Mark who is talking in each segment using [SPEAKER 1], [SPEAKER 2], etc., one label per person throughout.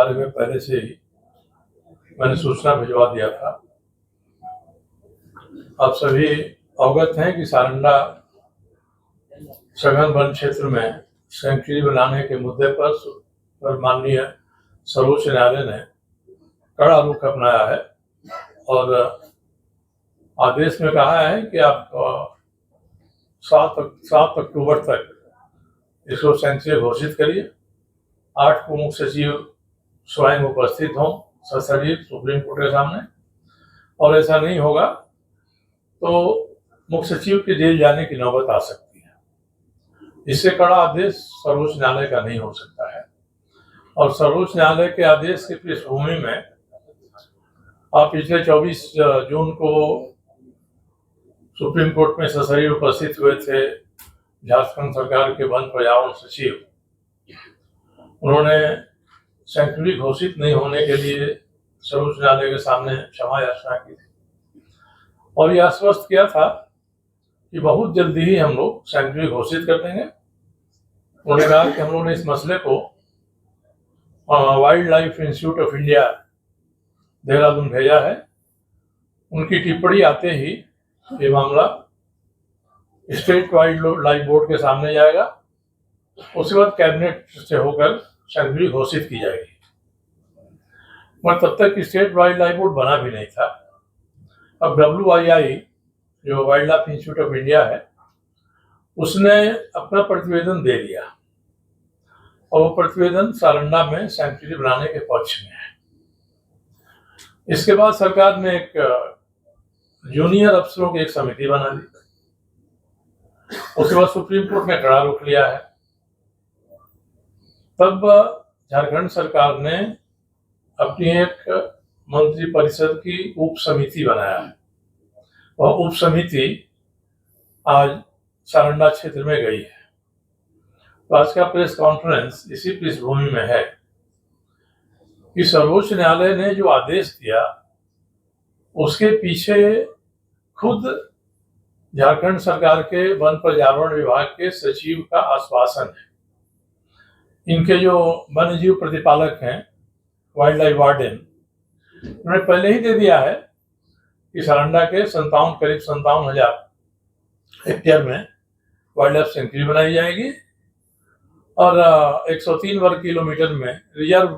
[SPEAKER 1] बारे में पहले से ही मैंने सूचना भिजवा दिया था। आप सभी अवगत हैं कि सारंडा सघन वन क्षेत्र में सेंचुरी बनाने के मुद्दे पर माननीय सर्वोच्च न्यायालय ने कड़ा रुख अपनाया है और आदेश में कहा है कि आप 7 अक्टूबर तक इसको सेंचुरी घोषित करिए। 8 को मुख्य सचिव स्वयं उपस्थित हों सशरीर सुप्रीम कोर्ट के सामने, और ऐसा नहीं होगा तो मुख्य सचिव के जेल जाने की नौबत आ सकती है। इससे कड़ा आदेश सर्वोच्च न्यायालय का नहीं हो सकता है। और सर्वोच्च न्यायालय के आदेश की पृष्ठभूमि में आप पिछले 24 जून को सुप्रीम कोर्ट में सशरीर उपस्थित हुए थे झारखंड सरकार के वन पर्यावरण सचिव। उन्होंने सेंचुरी घोषित नहीं होने के लिए सर्वोच्च न्यायालय के सामने क्षमा याचना की थी और यह आश्वस्त किया था कि बहुत जल्दी ही हम लोग सेंचुरी घोषित कर देंगे। उन्होंने कहा कि हम लोगों ने इस मसले को wild life institute of India Dehradun भेजा है। उनकी टिप्पणी आते ही ये मामला स्टेट वाइल्ड लाइफ बोर्ड के सामने जाएगा। उसके बाद कैबिनेट से होकर सेंचुरी घोषित की जाएगी। मगर तब तक स्टेट वाइल्ड लाइफ बोर्ड बना भी नहीं था। अब WII जो wild life institute of India है उसने अपना प्रतिवेदन दे दिया और वो प्रतिवेदन सारंडा में सेंचुरी बनाने के पक्ष में है। इसके बाद सरकार ने एक जूनियर अफसरों की एक समिति बना दी। उसके बाद सुप्रीम कोर्ट ने कड़ा रुख लिया है। तब झारखंड सरकार ने अपनी एक मंत्रिपरिषद की उप समिति बनाया है। वह उप समिति आज सारंडा क्षेत्र में गई है। तो आज का प्रेस कॉन्फ्रेंस इसी पृष्ठभूमि में है कि सर्वोच्च न्यायालय ने जो आदेश दिया उसके पीछे खुद झारखंड सरकार के वन पर्यावरण विभाग के सचिव का आश्वासन है। इनके जो वन्यजीव प्रतिपालक हैं वाइल्ड लाइफ वार्डन, उन्होंने पहले ही दे दिया है कि सारंडा के करीब 57,000 हेक्टेयर में वाइल्ड लाइफ सेंचुरी बनाई जाएगी और 103 वर्ग किलोमीटर में रिजर्व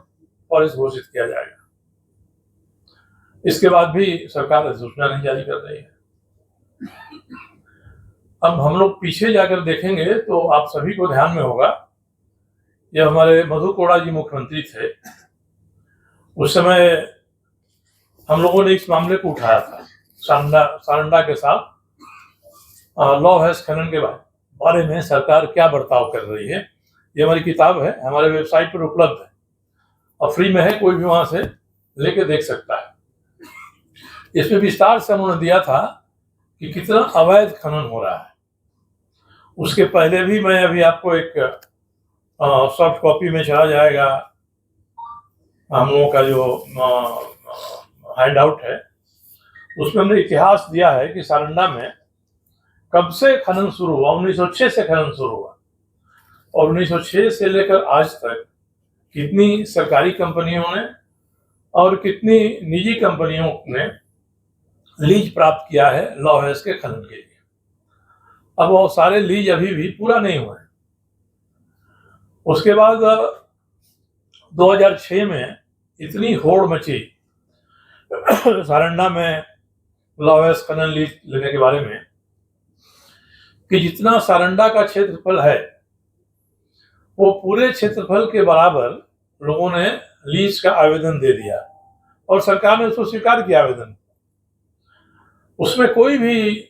[SPEAKER 1] फॉरेस्ट घोषित किया जाएगा। इसके बाद भी सरकार अधिसूचना नहीं जारी कर रही है। अब हम लोग पीछे जाकर देखेंगे तो आप सभी को ध्यान में होगा, जब हमारे मधु कोड़ा जी मुख्यमंत्री थे उस समय हम लोगों ने इस मामले को उठाया था। सारंडा के साथ लॉ-हैज़ खनन के बारे में सरकार क्या बर्ताव कर रही है। ये हमारी किताब है, हमारे वेबसाइट पर उपलब्ध है और फ्री में है, कोई भी वहां से लेके देख सकता है। इसमें विस्तार से उन्होंने दिया था कि कितना अवैध खनन हो रहा है। उसके पहले भी मैं अभी आपको एक सॉफ्ट कॉपी में चला जाएगा हम लोगों का जो हैंड आउट है, उसमें हमने इतिहास दिया है कि सारंडा में कब से खनन शुरू हुआ। 1906 से खनन शुरू हुआ और 1906 से लेकर आज तक कितनी सरकारी कंपनियों ने और कितनी निजी कंपनियों ने लीज प्राप्त किया है लॉ-हैज़ के खनन के लिए। अब वो सारे लीज अभी भी पूरा नहीं हुए। उसके बाद 2006 में इतनी होड़ मची सारंडा में लॉ-हैज़ खनन लीज लेने के बारे में कि जितना सारंडा का क्षेत्रफल है वो पूरे क्षेत्रफल के बराबर लोगों ने लीज का आवेदन दे दिया और सरकार ने उसको स्वीकार किया आवेदन। उसमें कोई भी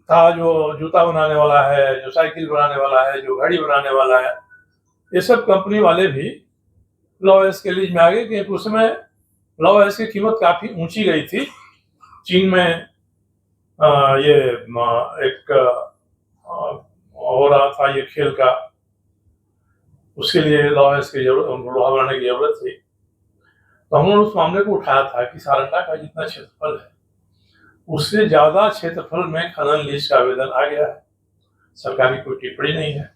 [SPEAKER 1] था जो जूता बनाने वाला है, जो साइकिल बनाने वाला है, जो घड़ी बनाने वाला है, ये सब कंपनी वाले भी लॉ-हैज़ के लीज में आ गए क्योंकि उसमें लॉ-हैज़ की कीमत काफी ऊंची गई थी। चीन में ये एक हो रहा था ये खेल का, उसके लिए लॉ-हैज़ की लोहा बनाने की जरूरत थी। तो हमने उस मामले को उठाया था कि सारंडा का जितना क्षेत्रफल है उससे ज्यादा क्षेत्रफल में खनन लीज का आवेदन आ गया है। सरकारी कोई टिप्पणी नहीं है।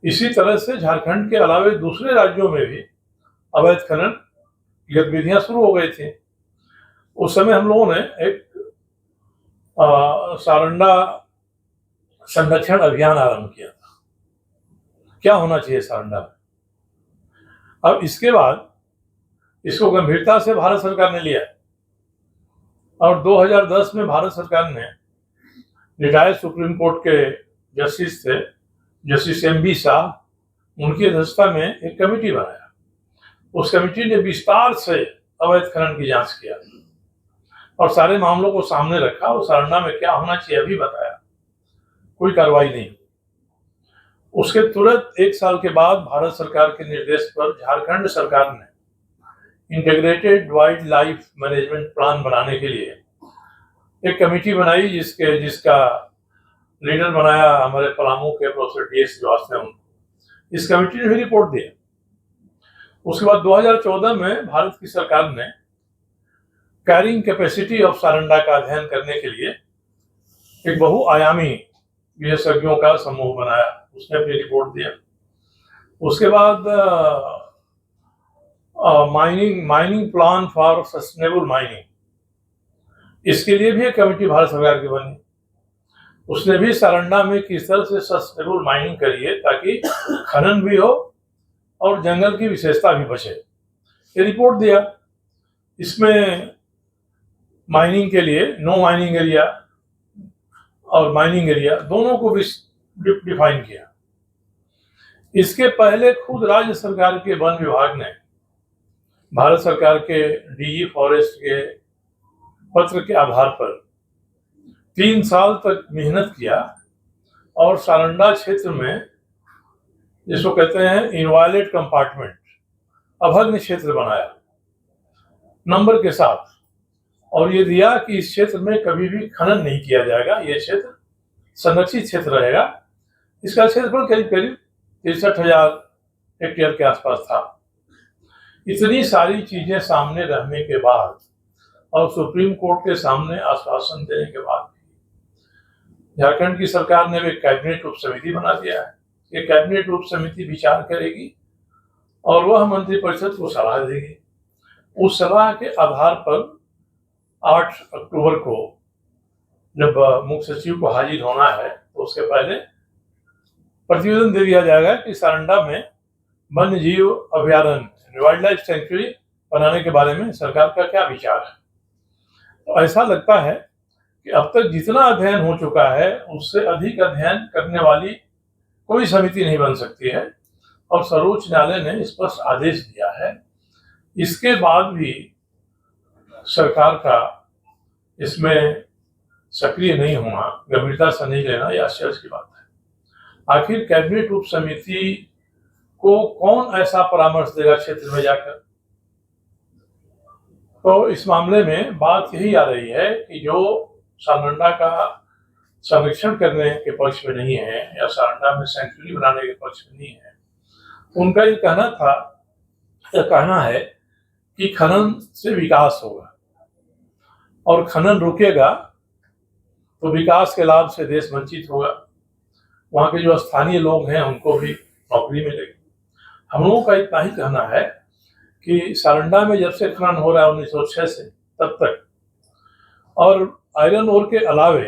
[SPEAKER 1] इसी तरह से झारखंड के अलावे दूसरे राज्यों में भी अवैध खनन गतिविधियां शुरू हो गई थी। उस समय हम लोगों ने एक सारंडा संरक्षण अभियान आरंभ किया था, क्या होना चाहिए सारंडा में। अब इसके बाद इसको गंभीरता से भारत सरकार ने लिया और 2010 में भारत सरकार ने रिटायर्ड सुप्रीम कोर्ट के जस्टिस थे, जस्टिस एम.बी. शाह, उनकी अध्यक्षता में एक कमेटी बनाया। उस कमेटी ने विस्तार से अवैध खनन की जांच किया और सारे मामलों को सामने रखा और सारंडा में क्या होना चाहिए अभी बताया। कोई कार्रवाई नहीं। उसके तुरंत 1 साल के बाद भारत सरकार के निर्देश पर झारखंड सरकार ने integrated wild life management plan बनाने के लिए एक कमेटी बनाई, जिसका लीडर बनाया हमारे पलामू के प्रोफेसर डी.एस. श्रीवास्तव। इस कमेटी ने भी रिपोर्ट दी। उसके बाद 2014 में भारत की सरकार ने कैरिंग कैपेसिटी ऑफ सारंडा का अध्ययन करने के लिए एक बहुआयामी विशेषज्ञों का समूह बनाया। उसने अपनी रिपोर्ट दिया। उसके बाद mining plan for sustainable mining, इसके लिए भी एक कमेटी भारत सरकार की बनी। उसने भी सारंडा में किस तरह से सस्टेनेबल माइनिंग करिए ताकि खनन भी हो और जंगल की विशेषता भी बचे, ये रिपोर्ट दिया। इसमें माइनिंग के लिए नो माइनिंग एरिया और माइनिंग एरिया दोनों को भी डिफाइन किया। इसके पहले खुद राज्य सरकार के वन विभाग ने भारत सरकार के डीजी फॉरेस्ट के पत्र के आधार पर 3 साल तक मेहनत किया और सारंडा क्षेत्र में, जिसको कहते हैं इनवायलेट कंपार्टमेंट, अभग्न क्षेत्र बनाया नंबर के साथ, और ये दिया कि इस क्षेत्र में कभी भी खनन नहीं किया जाएगा, ये क्षेत्र संरक्षित क्षेत्र रहेगा। इसका क्षेत्रफल करीब करीब 63,000 हेक्टेयर के आसपास था। इतनी सारी चीजें सामने रहने के बाद और सुप्रीम कोर्ट के सामने आश्वासन देने के बाद झारखंड की सरकार ने एक कैबिनेट उप समिति बना दिया है। ये कैबिनेट उप समिति विचार करेगी और वह मंत्रिपरिषद को सलाह देगी। उस सलाह के आधार पर 8 अक्टूबर को जब मुख्य सचिव को हाजिर होना है तो उसके पहले प्रतिवेदन दे दिया जाएगा कि सारंडा में वन्य जीव अभयारण्य, वाइल्ड लाइफ सेंचुरी बनाने के बारे में सरकार का क्या विचार है। तो ऐसा लगता है कि अब तक जितना अध्ययन हो चुका है उससे अधिक अध्ययन करने वाली कोई समिति नहीं बन सकती है और सर्वोच्च न्यायालय ने स्पष्ट आदेश दिया है। इसके बाद भी सरकार का इसमें सक्रिय नहीं होना, गंभीरता से नहीं लेना, यह आश्चर्य की बात है। आखिर कैबिनेट उप समिति को कौन ऐसा परामर्श देगा क्षेत्र में जाकर। तो इस मामले में बात यही आ रही है कि जो सारंडा का संरक्षण करने के पक्ष में नहीं है या सारंडा में सेंचुरी बनाने के पक्ष में नहीं है, उनका ये कहना है कि खनन से विकास होगा और खनन रुकेगा तो विकास के लाभ से देश वंचित होगा। वहाँ के जो स्थानीय लोग हैं उनको भी नौकरी मिलेगी। हम लोगों का इतना ही कहना है कि सारंडा में जब से खनन हो रहा है 1906 से तब तक, और आयरन ओर के अलावे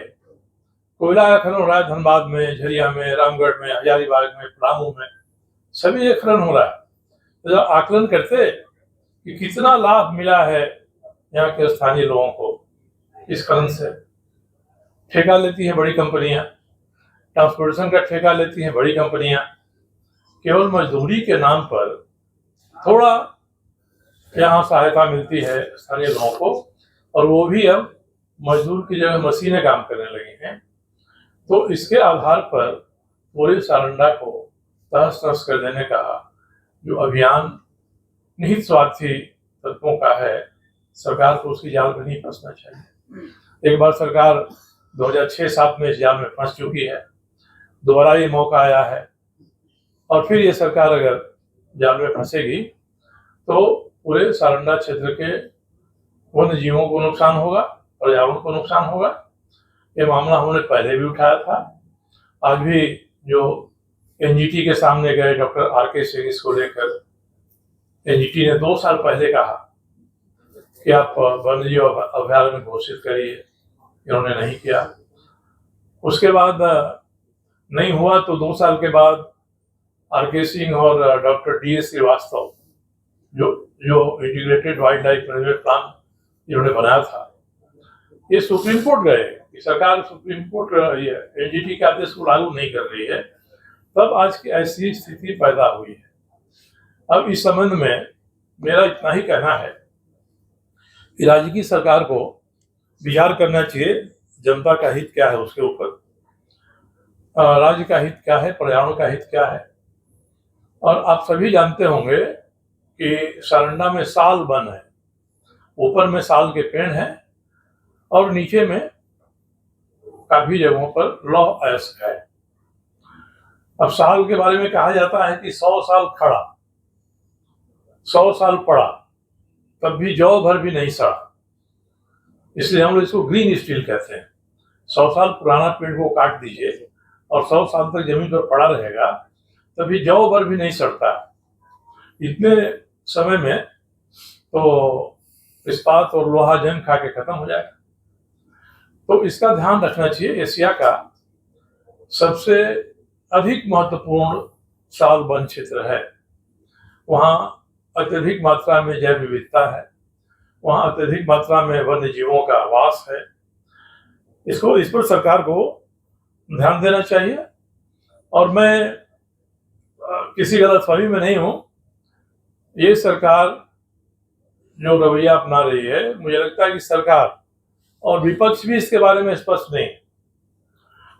[SPEAKER 1] कोयला का खनन हो रहा है धनबाद में, झरिया में, रामगढ़ में, हजारीबाग में, पलामू में, सभी जगह खनन हो रहा है। तो जब आकलन करते कि कितना लाभ मिला है यहाँ के स्थानीय लोगों को इस खनन से। ठेका लेती हैं बड़ी कंपनियां, ट्रांसपोर्टेशन का ठेका लेती हैं बड़ी कंपनियां, केवल मजदूरी के नाम पर थोड़ा यहाँ सहायता मिलती है स्थानीय लोगों को, और वो भी अब मजदूर की जगह मशीनें काम करने लगी हैं। तो इसके आधार पर पूरे सारंडा को तहस नहस कर देने का जो अभियान निहित स्वार्थी तत्वों का है, सरकार को उसकी जाल में नहीं फंसना चाहिए। एक बार सरकार 2006-07 में इस जाल में फंस चुकी है, दोबारा ये मौका आया है, और फिर ये सरकार अगर जाल में फंसेगी तो पूरे सारंडा क्षेत्र के वन्य जीवों को नुकसान होगा, पर्यावरण को नुकसान होगा। ये मामला हमने पहले भी उठाया था। आज भी जो एनजीटी के सामने गए डॉक्टर आर के सिंह इसको लेकर, एनजीटी ने 2 साल पहले कहा कि आप वन्य जीव अभयारण्य घोषित करिए, इन्होंने नहीं किया। उसके बाद नहीं हुआ तो 2 साल के बाद आर.के. सिंह और डॉक्टर डी.एस. श्रीवास्तव जो integrated wild life management plan इन्होंने बनाया था, ये सुप्रीम कोर्ट गए कि सरकार सुप्रीम कोर्ट ये एनजीटी के आदेश को लागू नहीं कर रही है, तब आज की ऐसी स्थिति पैदा हुई है। अब इस संबंध में मेरा इतना ही कहना है कि राज्य की सरकार को विचार करना चाहिए जनता का हित क्या है उसके ऊपर, राज्य का हित क्या है, पर्यावरण का हित क्या है। और आप सभी जानते होंगे कि सारंडा में साल वन है, ऊपर में साल के पेड़ हैं और नीचे में काफी जगहों पर लौह अयस्क है। अब साल के बारे में कहा जाता है कि 100 साल खड़ा, 100 साल पड़ा, तब भी जौ भर भी नहीं सड़ा, इसलिए हम लोग इसको ग्रीन स्टील कहते हैं। 100 साल पुराना पेड़ को काट दीजिए और 100 साल तक जमीन पर पड़ा रहेगा, तभी जौ भर भी नहीं सड़ता। इतने समय में तो इस्पात और लोहा जंग खा के खत्म हो जाएगा। तो इसका ध्यान रखना चाहिए। एशिया का सबसे अधिक महत्वपूर्ण साल वन क्षेत्र है, वहाँ अत्यधिक मात्रा में जैव विविधता है, वहाँ अत्यधिक मात्रा में वन्य जीवों का वास है। इस पर सरकार को ध्यान देना चाहिए। और मैं किसी गलतफहमी में नहीं हूँ, ये सरकार जो रवैया अपना रही है, मुझे लगता है कि सरकार और विपक्ष भी इसके बारे में स्पष्ट नहीं है।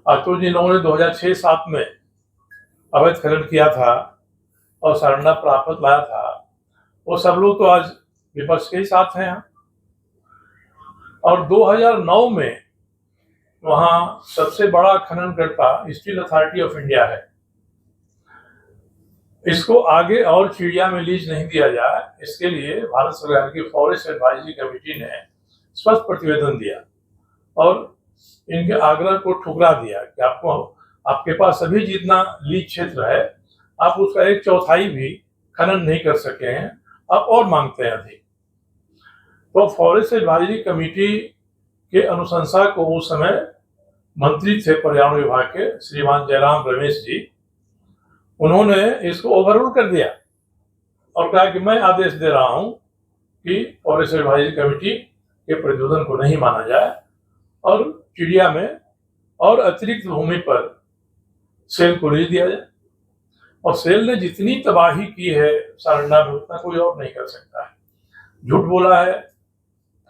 [SPEAKER 1] तो जिन लोगों ने 2006-07 में अवैध खनन किया था और सारंडा प्राप्त लाया था, वो सब लोग तो आज विपक्ष के ही साथ हैं। और 2009 में वहाँ सबसे बड़ा खननकर्ता स्टील अथॉरिटी ऑफ इंडिया है। इसको आगे और चिड़िया में लीज नहीं दिया जाए, इसके लिए भारत सरकार की फॉरेस्ट एडवाइजरी कमेटी ने स्पष्ट प्रतिवेदन दिया और इनके आग्रह को ठुकरा दिया कि आपके पास अभी जितना लीज क्षेत्र है, आप उसका 1/4 भी खनन नहीं कर सके हैं, आप और मांगते हैं अधिक। तो फॉरेस्ट एडवाइजरी कमेटी के अनुशंसा को उस समय मंत्री थे पर्यावरण विभाग के श्रीमान जयराम रमेश जी, उन्होंने इसको ओवररूल कर दिया और कहा कि मैं आदेश दे रहा हूं कि फॉरेस्ट एडवाइजरी कमेटी के प्रतिवेदन को नहीं माना जाए और चिड़िया में और अतिरिक्त भूमि पर सेल को लीज दिया जाए। और सेल ने जितनी तबाही की है सारंडा में, उतना कोई और नहीं कर सकता है। झूठ बोला है,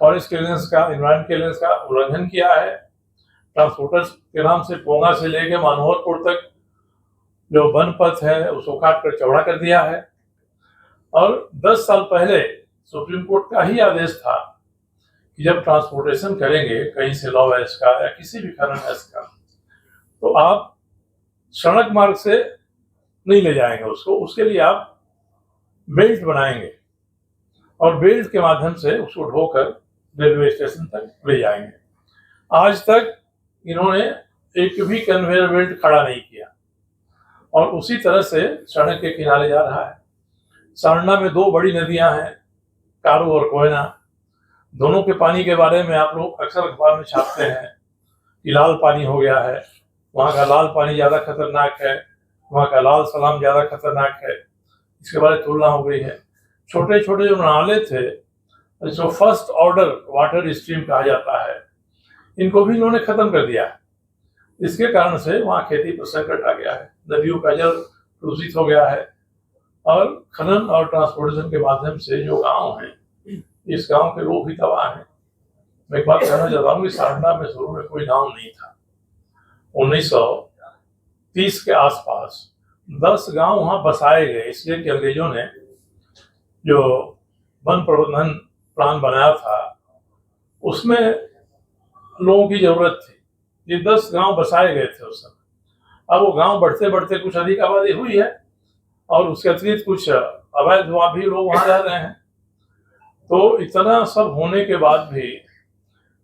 [SPEAKER 1] फॉरेस्ट क्लियरेंस का, एनवायरमेंट क्लियरेंस का उल्लंघन किया है। ट्रांसपोर्टर्स के नाम से पोंगा से लेके मानोहरपुर तक जो वन पथ है उसको काट कर चौड़ा कर दिया है। और 10 साल पहले सुप्रीम कोर्ट का ही आदेश था कि जब ट्रांसपोर्टेशन करेंगे कहीं से लौह अयस्क का या किसी भी खनन अयस्क का, तो आप सड़क मार्ग से नहीं ले जाएंगे उसको, उसके लिए आप बेल्ट बनाएंगे और बेल्ट के माध्यम से उसको ढोकर रेलवे स्टेशन तक ले जाएंगे। आज तक इन्होंने एक भी कन्वेयर बेल्ट खड़ा नहीं किया और उसी तरह से सड़क के किनारे जा रहा है। सारंडा में 2 बड़ी नदियां हैं, कारू और कोयना। दोनों के पानी के बारे में आप लोग अक्सर अखबार में छापते हैं कि लाल पानी हो गया है, वहाँ का लाल पानी ज़्यादा खतरनाक है, वहाँ का लाल सलाम ज़्यादा खतरनाक है। इसके बारे में तुलना हो गई है। छोटे छोटे जो नाले थे, जो फर्स्ट ऑर्डर वाटर स्ट्रीम कहा जाता है, इनको भी इन्होंने खत्म कर दिया है। इसके कारण से वहाँ खेती पर संकट आ गया है, नदियों का जल दूषित हो गया है और खनन और ट्रांसपोर्टेशन के माध्यम से जो गांव हैं, इस गांव के लोग भी तबाह हैं। मैं एक बात कहना चाहता हूँ कि सारंडा में शुरू में कोई गांव नहीं था। 1930 के आसपास 10 गांव वहाँ बसाए गए, इसलिए कि अंग्रेजों ने जो वन प्रबंधन प्लान बनाया था उसमें लोगों की जरूरत थी। ये 10 गांव बसाए गए थे उस समय। अब वो गांव बढ़ते बढ़ते कुछ अधिक आबादी हुई है और उसके अतिरिक्त कुछ अवैध हुआ भी लोग वहां रह रहे हैं। तो इतना सब होने के बाद भी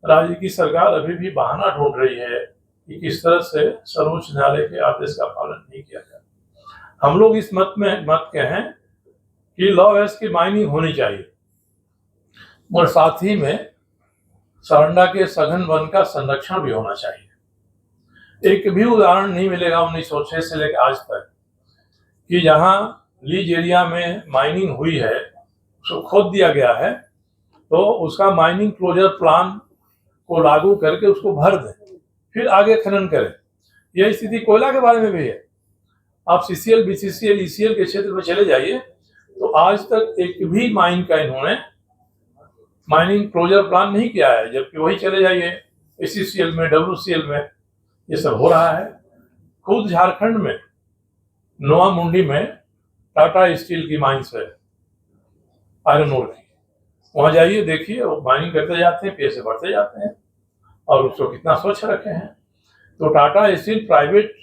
[SPEAKER 1] राज्य की सरकार अभी भी बहाना ढूंढ रही है कि किस तरह से सर्वोच्च न्यायालय के आदेश का पालन नहीं किया जाए। हम लोग इस मत के हैं कि लॉ अयस्क की माइनिंग होनी चाहिए। और साथ ही में सारंडा के सघन वन का संरक्षण भी होना चाहिए। एक भी उदाहरण नहीं मिलेगा 1906 से लेकर आज तक कि जहां लीज एरिया में माइनिंग हुई है, उसको खोद दिया गया है, तो उसका माइनिंग क्लोजर प्लान को लागू करके उसको भर दें, फिर आगे खनन करें। यह स्थिति कोयला के बारे में भी है। आप CCL, BCCL, ECL के क्षेत्र में चले जाइए तो आज तक एक भी माइन का इन्होंने माइनिंग क्लोजर प्लान नहीं किया है, जबकि वही चले जाइए ACCL में, WCL में ये सब हो रहा है। खुद झारखंड में नोआ मुंडी में टाटा स्टील की माइंस है आयरन ओर की, वहां जाइए देखिए, वो माइनिंग करते जाते हैं, पैसे बढ़ते जाते हैं और उसको कितना स्वच्छ रखे हैं। तो टाटा स्टील प्राइवेट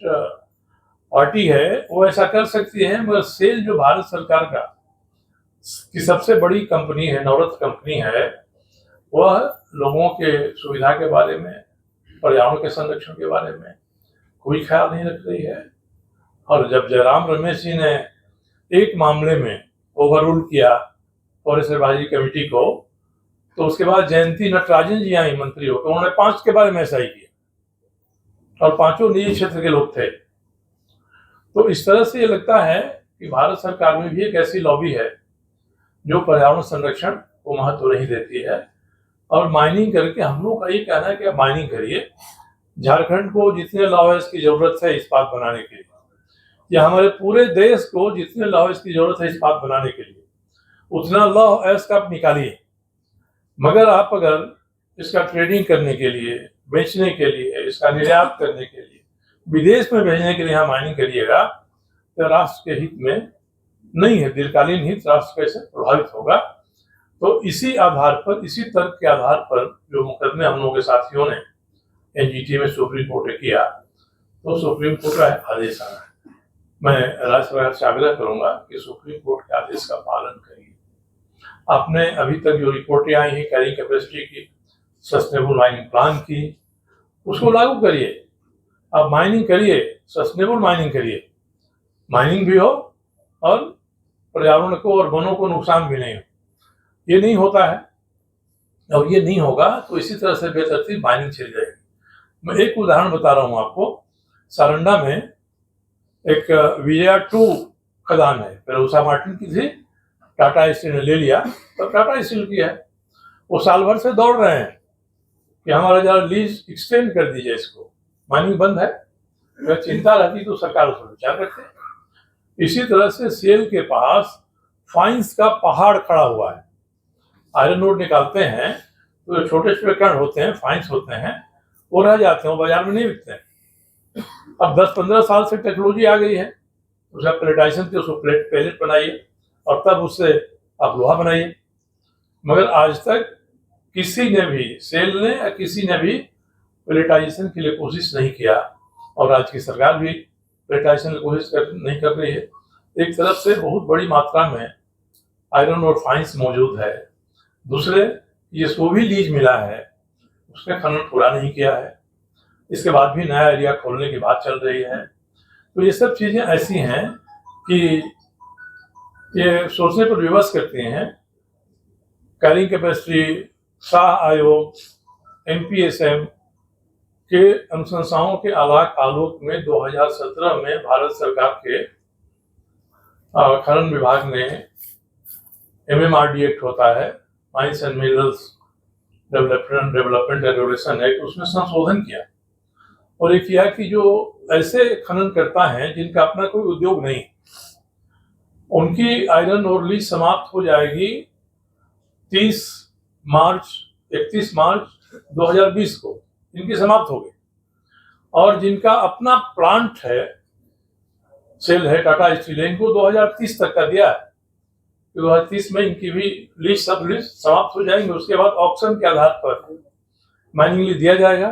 [SPEAKER 1] पार्टी है, वो ऐसा कर सकती है, मगर सेल जो भारत सरकार का की सबसे बड़ी कंपनी है, नवरत्न कंपनी है, वह लोगों के सुविधा के बारे में, पर्यावरण के संरक्षण के बारे में कोई ख्याल नहीं रख रही है। और जब जयराम रमेश जी ने एक मामले में ओवररूल किया फॉरेस्ट एडवाइजरी कमेटी को, तो उसके बाद जयंती नटराजन जी आई मंत्री होकर, उन्होंने 5 के बारे में ऐसा ही किया और 5 निजी क्षेत्र के लोग थे। तो इस तरह से ये लगता है कि भारत सरकार में भी एक ऐसी लॉबी है जो पर्यावरण संरक्षण को महत्व नहीं देती है। और माइनिंग करके हम लोग का ये कहना है कि आप माइनिंग करिए, झारखंड को जितने लॉयर्स की जरूरत है इस्पात बनाने के लिए, या हमारे पूरे देश को जितने लॉयर्स की जरूरत है इस्पात बनाने के लिए, उतना लॉयर्स का आप निकालिए। मगर आप अगर इसका ट्रेडिंग करने के लिए, बेचने के लिए, इसका निर्यात करने के लिए, विदेश में भेजने के लिए यहाँ माइनिंग करिएगा, तो राष्ट्र के हित में नहीं है, दीर्घकालीन हित राष्ट्र कैसे प्रभावित होगा। तो इसी आधार पर, इसी तर्क के आधार पर जो मुकदमे हम लोगों के साथियों ने NGT में सुप्रीम कोर्ट में किया, तो सुप्रीम कोर्ट का आदेश आना है। मैं राज्य सरकार से आग्रह करूंगा कि सुप्रीम कोर्ट के आदेश का पालन करिए। आपने अभी तक जो रिपोर्टें आई हैं कैरिंग कैपेसिटी की, सस्टेनेबल माइनिंग प्लान की, उसको लागू करिए। आप माइनिंग करिए, सस्टेनेबल माइनिंग करिए, माइनिंग भी हो और पर्यावरण को और वनों को नुकसान भी नहीं हो। ये नहीं होता है, और ये नहीं होगा तो इसी तरह से बेतरतीब माइनिंग चली जाएगी। मैं एक उदाहरण बता रहा हूँ आपको। सारंडा में एक विजया 2 खदान है, पहले उषा मार्टिन की थी, टाटा स्टील ने ले लिया, तो टाटा स्टील की है। वो साल भर से दौड़ रहे हैं कि हमारा जरा लीज एक्सटेंड कर दीजिए, इसको माइनिंग बंद है। अगर चिंता रहती तो सरकार उस पर विचार करते। इसी तरह से सेल के पास फाइन्स का पहाड़ खड़ा हुआ है। आयरन ओर निकालते हैं तो छोटे छोटे कण होते हैं, फाइन्स होते हैं, वो रह जाते हैं, वो बाजार में नहीं बिकते हैं। अब 10-15 साल से टेक्नोलॉजी आ गई है, उसका प्लेटाइजेशन से उसको पैलेट बनाइए और तब उससे आप लोहा बनाइए। मगर आज तक किसी ने भी, सेल ने या किसी ने भी प्लेटाइजेशन के लिए कोशिश नहीं किया, और आज की सरकार भी प्लेटाइजेशन की कोशिश नहीं कर रही है। एक तरफ से बहुत बड़ी मात्रा में आयरन और फाइन्स मौजूद है, दूसरे जिसको भी लीज मिला है उसने खनन पूरा नहीं किया है, इसके बाद भी नया एरिया खोलने की बात चल रही है। तो ये सब चीजें ऐसी हैं कि ये सोचने पर विवश करती हैं। कैरिंग कैपेसिटी, शाह आयोग, MPSM के अनुशंसाओं के आलोक में 2017 में भारत सरकार के खनन विभाग ने MMRD एक्ट होता है, mines and minerals development regulation act, उसमें संशोधन किया और ये किया कि जो ऐसे खनन करता है जिनका अपना कोई उद्योग नहीं, उनकी आयरन और लीज समाप्त हो जाएगी 31 मार्च 2020 को, इनकी समाप्त हो गई। और जिनका अपना प्लांट है, सेल है, टाटा स्टील, इनको 2030 तक का दिया है। 2030 में इनकी भी लीज समाप्त हो जाएंगे। उसके बाद ऑक्शन के आधार पर माइनिंग लीज दिया जाएगा।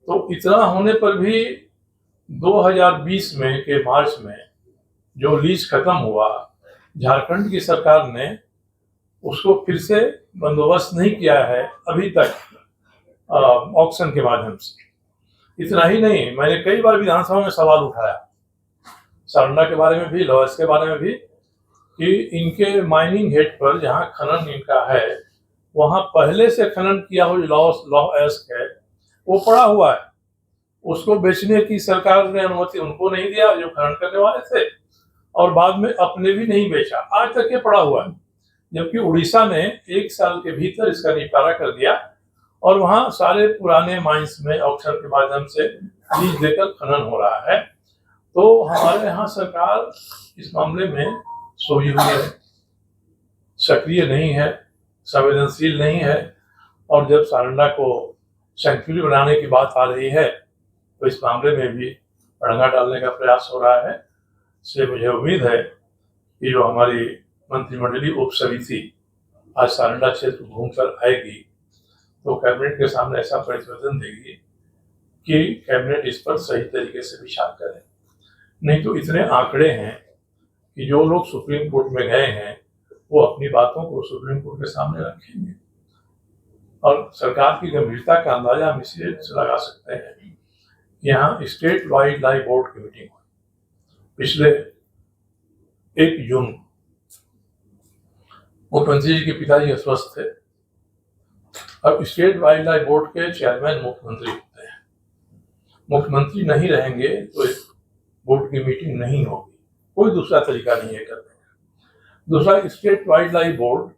[SPEAKER 1] तो इतना होने पर भी 2020 में के मार्च में जो लीज खत्म हुआ, झारखंड की सरकार ने उसको फिर से बंदोबस्त नहीं किया है अभी तक ऑक्शन के माध्यम से। इतना ही नहीं, मैंने कई बार विधानसभा में सवाल उठाया सारंडा के बारे में भी, लॉयर्स के बारे में भी, कि इनके माइनिंग हेड पर जहां खनन इनका है वहां पहले से खनन किया हुआ लॉ एस्क है वो पड़ा हुआ है, उसको बेचने की सरकार ने अनुमति उनको नहीं दिया जो खनन करने वाले थे, और बाद में अपने भी नहीं बेचा, आज तक ये पड़ा हुआ है। जबकि उड़ीसा ने 1 साल के भीतर इसका निपटारा कर दिया और वहां सारे पुराने माइंस में ऑक्शन के माध्यम से लीज देकर खनन हो रहा है। तो हमारे यहाँ सरकार इस मामले में सोई हुई है, सक्रिय नहीं है, संवेदनशील नहीं है, और जब सारंडा को सेंचुरी बनाने की बात आ रही है तो इस मामले में भी अड़ंगा डालने का प्रयास हो रहा है। से मुझे उम्मीद है कि जो हमारी मंत्रिमंडलीय उप समिति आज सारंडा क्षेत्र घूमकर आएगी तो कैबिनेट के सामने ऐसा प्रतिवेदन देगी कि कैबिनेट इस पर सही तरीके से विचार करे। नहीं तो इतने आंकड़े हैं कि जो लोग सुप्रीम कोर्ट में गए हैं वो अपनी बातों को सुप्रीम कोर्ट के सामने रखेंगे, और सरकार की गंभीरता का अंदाजा हम इसलिए लगा सकते हैं। यहाँ स्टेट वाइल्ड लाइफ बोर्ड की मीटिंग हुई पिछले 1 जून। मुख्यमंत्री जी के पिताजी अस्वस्थ थे। अब स्टेट वाइल्ड लाइफ बोर्ड के चेयरमैन मुख्यमंत्री होते हैं, मुख्यमंत्री नहीं रहेंगे तो इस बोर्ड की मीटिंग नहीं होगी, कोई दूसरा तरीका नहीं है करने का। दूसरा, स्टेट वाइल्ड लाइफ बोर्ड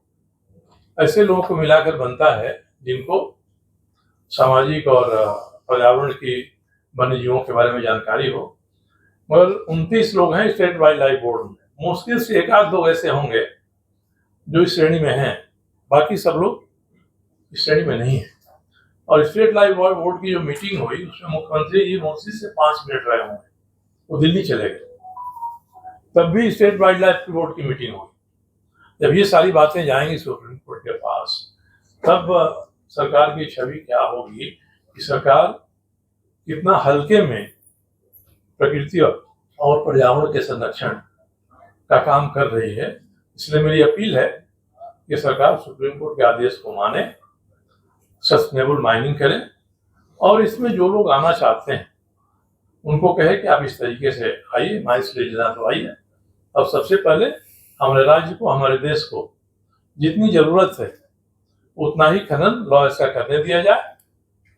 [SPEAKER 1] ऐसे लोगों को मिलाकर बनता है जिनको सामाजिक और पर्यावरण की वन्य जीवों के बारे में जानकारी हो, मगर 29 लोग हैं स्टेट वाइल्ड लाइफ बोर्ड में। मुश्किल से 1-2 ऐसे होंगे जो इस श्रेणी में हैं, बाकी सब लोग इस श्रेणी में नहीं है। और स्टेट लाइफ बोर्ड की जो मीटिंग हुई उसमें मुख्यमंत्री जी मुश्किल से 5 मिनट रहे होंगे, वो दिल्ली चले गए, तब भी स्टेट वाइल्ड लाइफ बोर्ड की मीटिंग हुई। जब ये सारी बातें जाएंगी सुप्रीम कोर्ट के पास तब सरकार की छवि क्या होगी कि सरकार कितना हल्के में प्रकृति और पर्यावरण के संरक्षण का काम कर रही है। इसलिए मेरी अपील है कि सरकार सुप्रीम कोर्ट के आदेश को माने, सस्टेनेबल माइनिंग करें, और इसमें जो लोग आना चाहते हैं उनको कहे कि आप इस तरीके से आइए, माइंस ले जाना तो आइए। अब सबसे पहले हमारे राज्य को, हमारे देश को जितनी जरूरत है उतना ही खनन लॉ ऐसा करने दिया जाए,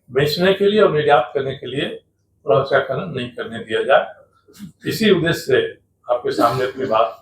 [SPEAKER 1] बेचने के लिए और निर्यात करने के लिए लॉ ऐसा खनन नहीं करने दिया जाए। इसी उद्देश्य से आपके सामने अपनी बात